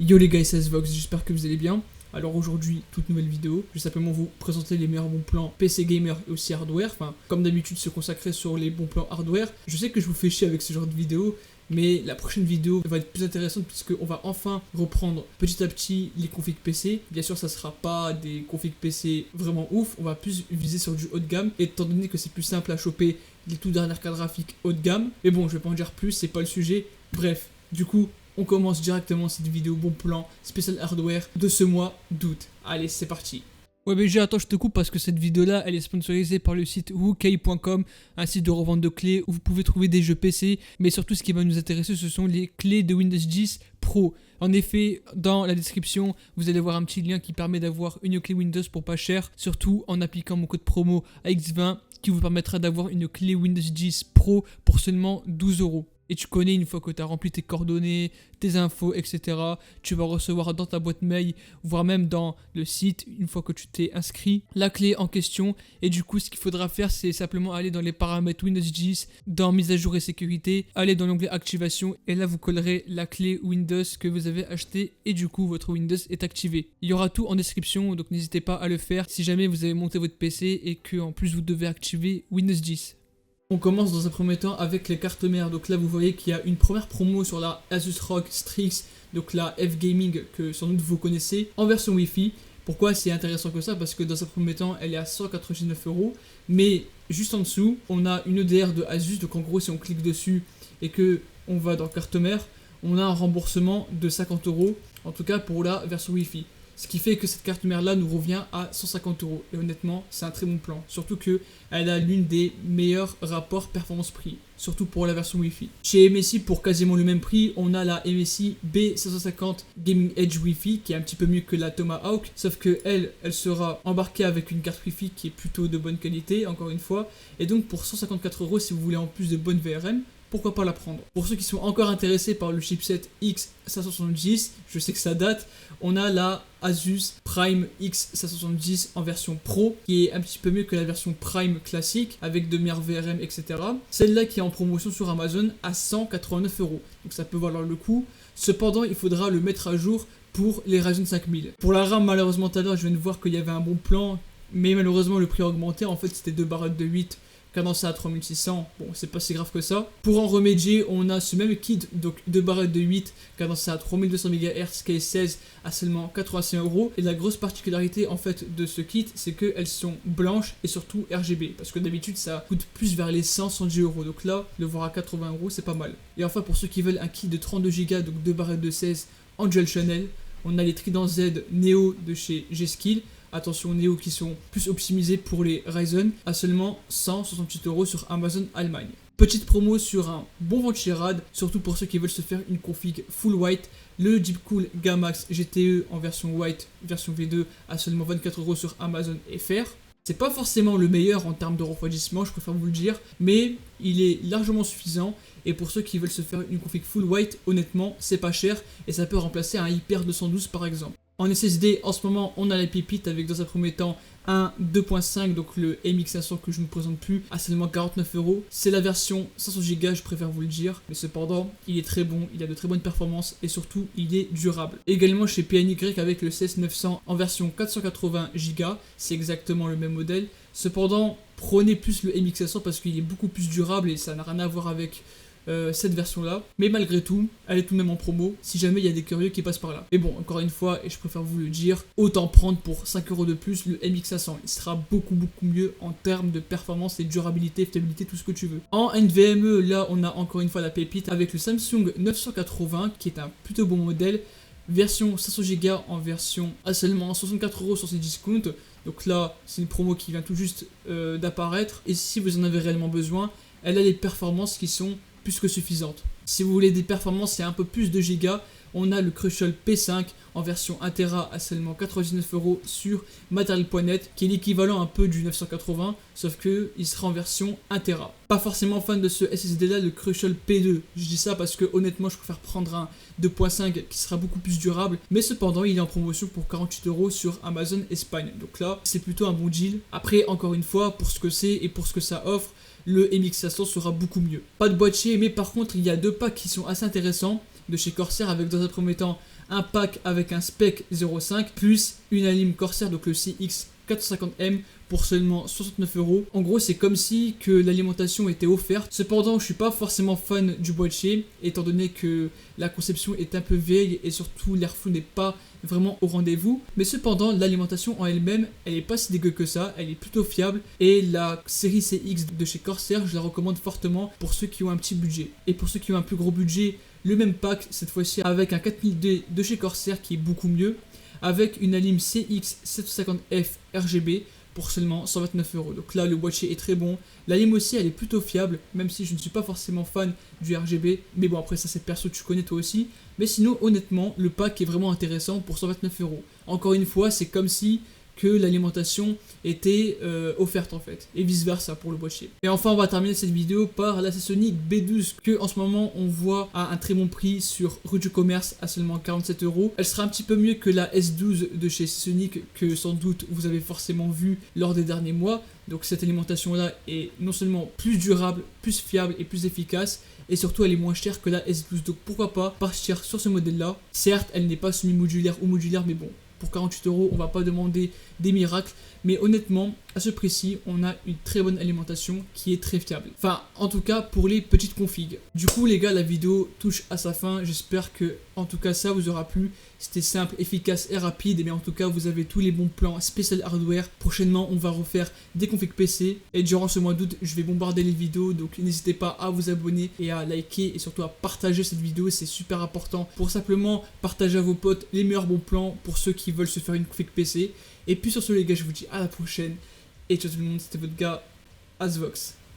Yo les gars, c'est Vox, j'espère que vous allez bien. Alors aujourd'hui, toute nouvelle vidéo, je vais simplement vous présenter les meilleurs bons plans PC gamer et aussi hardware. Enfin, comme d'habitude, se consacrer sur les bons plans hardware. Je sais que je vous fais chier avec ce genre de vidéo, mais la prochaine vidéo va être plus intéressante puisqu'on va enfin reprendre petit à petit les configs PC. Bien sûr, ça sera pas des configs PC vraiment ouf, on va plus viser sur du haut de gamme, étant donné que c'est plus simple à choper les tout dernières cartes graphiques haut de gamme. Mais bon, je vais pas en dire plus, c'est pas le sujet. Bref, du coup, on commence directement cette vidéo bon plan spécial hardware de ce mois d'août. Allez, c'est parti. Ouais BG, attends, je te coupe parce que cette vidéo là elle est sponsorisée par le site wookay.com, un site de revente de clés où vous pouvez trouver des jeux PC, mais surtout ce qui va nous intéresser ce sont les clés de Windows 10 Pro. En effet, dans la description, vous allez voir un petit lien qui permet d'avoir une clé Windows pour pas cher, surtout en appliquant mon code promo AX20 qui vous permettra d'avoir une clé Windows 10 Pro pour seulement 12 €. Et tu connais, une fois que tu as rempli tes coordonnées, tes infos, etc., tu vas recevoir dans ta boîte mail, voire même dans le site, une fois que tu t'es inscrit, la clé en question. Et du coup, ce qu'il faudra faire, c'est simplement aller dans les paramètres Windows 10, dans mise à jour et sécurité, aller dans l'onglet activation, et là, vous collerez la clé Windows que vous avez achetée, et du coup, votre Windows est activé. Il y aura tout en description, donc n'hésitez pas à le faire si jamais vous avez monté votre PC et que en plus vous devez activer Windows 10. On commence dans un premier temps avec les cartes mères. Donc là vous voyez qu'il y a une première promo sur la Asus ROG Strix, donc la F-Gaming que sans doute vous connaissez, en version Wi-Fi. Pourquoi c'est intéressant que ça? Parce que dans un premier temps elle est à 199 €, mais juste en dessous on a une EDR de Asus. Donc en gros si on clique dessus et que on va dans carte mère, on a un remboursement de 50 €, en tout cas pour la version Wi-Fi. Ce qui fait que cette carte mère là nous revient à 150 €. Et honnêtement, c'est un très bon plan. Surtout qu'elle a l'une des meilleurs rapports performance-prix. Surtout pour la version Wi-Fi. Chez MSI, pour quasiment le même prix, on a la MSI B550 Gaming Edge Wi-Fi qui est un petit peu mieux que la Tomahawk. Sauf que elle sera embarquée avec une carte Wi-Fi qui est plutôt de bonne qualité, encore une fois. Et donc pour 154 €, si vous voulez en plus de bonne VRM, pourquoi pas la prendre. Pour ceux qui sont encore intéressés par le chipset X570, je sais que ça date, on a la Asus Prime X570 en version Pro, qui est un petit peu mieux que la version Prime classique, avec de meilleures VRM, etc. Celle-là qui est en promotion sur Amazon à 189 €, donc ça peut valoir le coup. Cependant, il faudra le mettre à jour pour les Ryzen 5000. Pour la RAM, malheureusement, tout à l'heure, je viens de voir qu'il y avait un bon plan, mais malheureusement, le prix a augmenté. En fait, c'était 2 barrettes de 8 cadencé à 3600, bon c'est pas si grave que ça. Pour en remédier, on a ce même kit, donc 2 barrettes de 8 cadencé à 3200 MHz, K16 à seulement 85 €. Et la grosse particularité en fait de ce kit, c'est qu'elles sont blanches et surtout RGB, parce que d'habitude ça coûte plus vers les 110 €, donc là, le voir à 80 € c'est pas mal. Et enfin pour ceux qui veulent un kit de 32 Go, donc 2 barrettes de 16 en dual channel, on a les Trident Z Neo de chez G-Skill. Attention, Neo qui sont plus optimisés pour les Ryzen à seulement 168 € sur Amazon Allemagne. Petite promo sur un bon venti-rad, surtout pour ceux qui veulent se faire une config full white, le Deepcool Gamax GTE en version white, version V2 à seulement 24 € sur Amazon FR. C'est pas forcément le meilleur en termes de refroidissement, je préfère vous le dire, mais il est largement suffisant. Et pour ceux qui veulent se faire une config full white, honnêtement, c'est pas cher et ça peut remplacer un Hyper 212 par exemple. En SSD, en ce moment, on a la pépite avec dans un premier temps un 2.5, donc le MX500 que je ne présente plus, à seulement 49 €. C'est la version 500 Go, je préfère vous le dire, mais cependant, il est très bon, il a de très bonnes performances et surtout, il est durable. Également chez PNY avec le CS900 en version 480 Go, c'est exactement le même modèle. Cependant, prenez plus le MX500 parce qu'il est beaucoup plus durable et ça n'a rien à voir avec cette version là, mais malgré tout elle est tout de même en promo si jamais il y a des curieux qui passent par là. Mais bon, encore une fois, et je préfère vous le dire, autant prendre pour 5 € de plus le MX500, il sera beaucoup mieux en termes de performance et de durabilité, fiabilité, tout ce que tu veux. En NVMe, là on a encore une fois la pépite avec le Samsung 980 qui est un plutôt bon modèle, version 500 Go en version à seulement 64 € sur ses discounts. Donc là c'est une promo qui vient tout juste d'apparaître, et si vous en avez réellement besoin, elle a les performances qui sont plus que suffisante. Si vous voulez des performances et un peu plus de gigas, on a le Crucial P5 en version 1 Tera à seulement 99 € sur Material.net, qui est l'équivalent un peu du 980, sauf que il sera en version 1 Tera. Pas forcément fan de ce SSD là, le Crucial P2. Je dis ça parce que honnêtement je préfère prendre un 2.5 qui sera beaucoup plus durable, mais cependant il est en promotion pour 48 € sur Amazon Espagne. Donc là c'est plutôt un bon deal. Après encore une fois, pour ce que c'est et pour ce que ça offre, le MX500 sera beaucoup mieux. Pas de boîtier, mais par contre il y a deux packs qui sont assez intéressants. de chez Corsair avec dans un premier temps un pack avec un spec 0.5 plus une alim Corsair, donc le CX 450M pour seulement 69 €. En gros, c'est comme si que l'alimentation était offerte. Cependant, je suis pas forcément fan du boîtier, étant donné que la conception est un peu vieille et surtout l'airflow n'est pas vraiment au rendez-vous. Mais cependant, l'alimentation en elle-même, elle est pas si dégueu que ça, elle est plutôt fiable. Et la série CX de chez Corsair, je la recommande fortement pour ceux qui ont un petit budget. Et pour ceux qui ont un plus gros budget, le même pack, cette fois-ci avec un 4000D de chez Corsair qui est beaucoup mieux, avec une alim CX 750F RGB pour seulement 129 €. Donc là, le boîtier est très bon. La lime aussi, elle est plutôt fiable, même si je ne suis pas forcément fan du RGB. Mais bon, après ça, c'est perso, tu connais toi aussi. Mais sinon, honnêtement, le pack est vraiment intéressant pour 129 €. Encore une fois, c'est comme si que l'alimentation était offerte en fait, et vice versa pour le boîtier. Et enfin, on va terminer cette vidéo par la Seasonic B12 que en ce moment on voit à un très bon prix sur rue du commerce à seulement 47 €. Elle sera un petit peu mieux que la S12 de chez Seasonic que sans doute vous avez forcément vu lors des derniers mois. Donc cette alimentation là est non seulement plus durable, plus fiable et plus efficace, et surtout elle est moins chère que la S12. Donc pourquoi pas partir sur ce modèle là. Certes, elle n'est pas semi-modulaire ou modulaire, mais bon, pour 48 €, on va pas demander des miracles, mais honnêtement, à ce prix-ci, on a une très bonne alimentation qui est très fiable. Enfin, en tout cas, pour les petites configs. Du coup, les gars, la vidéo touche à sa fin. J'espère que, en tout cas, ça vous aura plu. C'était simple, efficace et rapide. Mais en tout cas, vous avez tous les bons plans spécial hardware. Prochainement, on va refaire des configs PC. Et durant ce mois d'août, je vais bombarder les vidéos. Donc, n'hésitez pas à vous abonner et à liker et surtout à partager cette vidéo. C'est super important pour simplement partager à vos potes les meilleurs bons plans pour ceux qui veulent se faire une config PC. Et puis sur ce, les gars, je vous dis à la prochaine. Et ciao tout le monde, c'était votre gars Azvox.